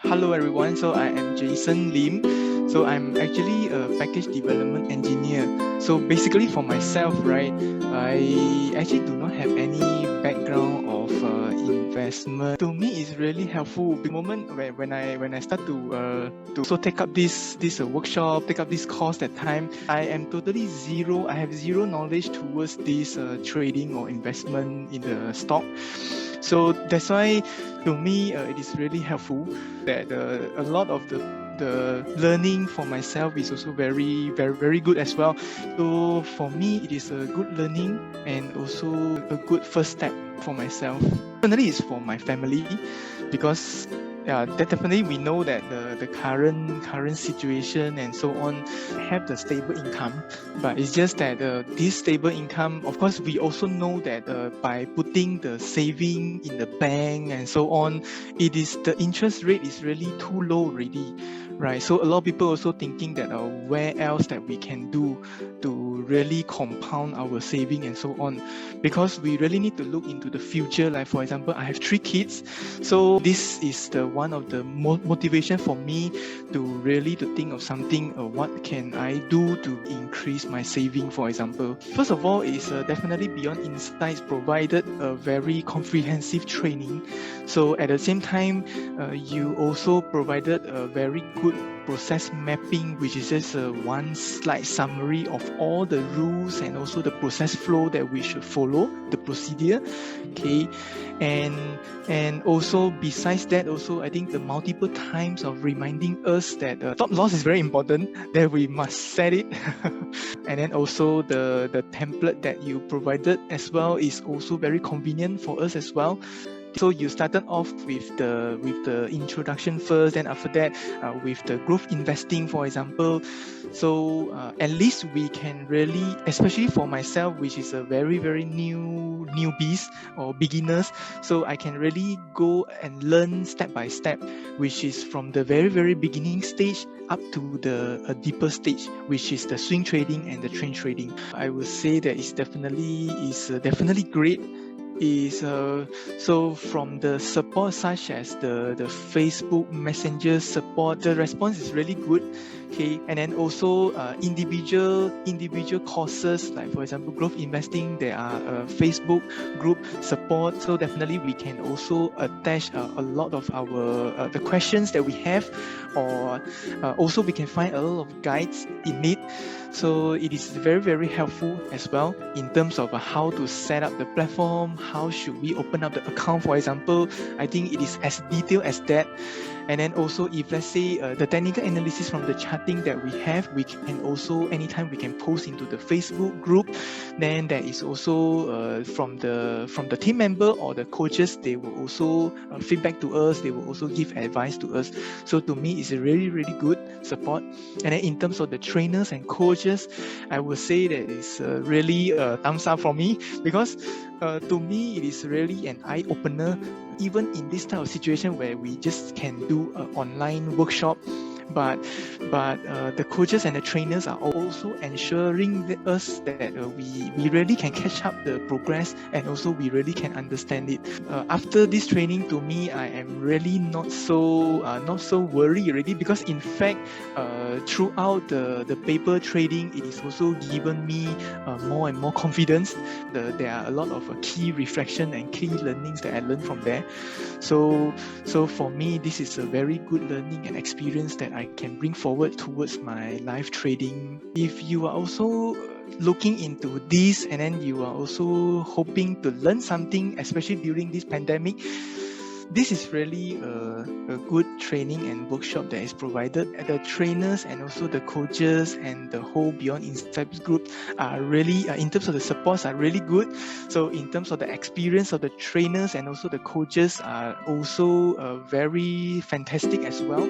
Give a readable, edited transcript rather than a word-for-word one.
Hello everyone, so I am Jason Lim. So I'm actually a package development engineer. So basically for myself, right, I actually do not have any background of investment. To me, it's really helpful. The moment when I start to so take up this workshop, take up this course, that time I am totally zero. I have zero knowledge towards this trading or investment in the stock. So that's why to me it is really helpful that a lot of the learning for myself is also very good as well. So for me, it is a good learning and also a good first step for myself. Definitely, it's for my family because yeah, that definitely we know that the current situation and so on have the stable income, but it's just that this stable income, of course, we also know that by putting the saving in the bank and so on, it is the interest rate is really too low already, right? So a lot of people also thinking that where else that we can do to really compound our saving and so on, because we really need to look into the future. Like for example, I have 3 kids, so this is the one of the motivation for me to really to think of something. What can I do to increase my saving? For example, first of all, is definitely Beyond Insights provided a very comprehensive training. So at the same time, you also provided a very good process mapping, which is just a one slide summary of all the rules and also the process flow that we should follow, the procedure. Okay, and also besides that, also I think the multiple times of reminding us that stop loss is very important, that we must set it. And then also the template that you provided as well is also very convenient for us as well. So you started off with the introduction first, then after that with the growth investing, for example. So at least we can really, especially for myself, which is a very newbies or beginners, so I can really go and learn step by step, which is from the very beginning stage up to the a deeper stage, which is the swing trading and the trend trading. I would say that it's definitely great. Is so from the support, such as the Facebook Messenger support, the response is really good. Okay, and then also individual courses, like for example growth investing, there are Facebook group support, so definitely we can also attach a lot of our the questions that we have, or also we can find a lot of guides in it. So it is very helpful as well in terms of how to set up the platform, how should we open up the account, for example. I think it is as detailed as that. And then also, if let's say the technical analysis from the charting that we have, we can also anytime we can post into the Facebook group. Then there is also from the team member or the coaches, they will also feedback to us. They will also give advice to us. So to me, it's a really good support. And then in terms of the trainers and coaches, I would say that it's really a thumbs up for me, because to me it is really an eye opener, even in this type of situation where we just can do an online workshop. But the coaches and the trainers are also ensuring us that we really can catch up the progress, and also we really can understand it. After this training, to me, I am really not so worried already, because in fact throughout the paper trading, it is also given me more and more confidence. There are a lot of key reflection and key learnings that I learned from there. So for me, this is a very good learning and experience that I can bring forward towards my live trading. If you are also looking into this, and then you are also hoping to learn something, especially during this pandemic, this is really a good training and workshop that is provided. The trainers and also the coaches and the whole Beyond Insights group are really, in terms of the supports, are really good. So in terms of the experience of the trainers and also the coaches are also very fantastic as well.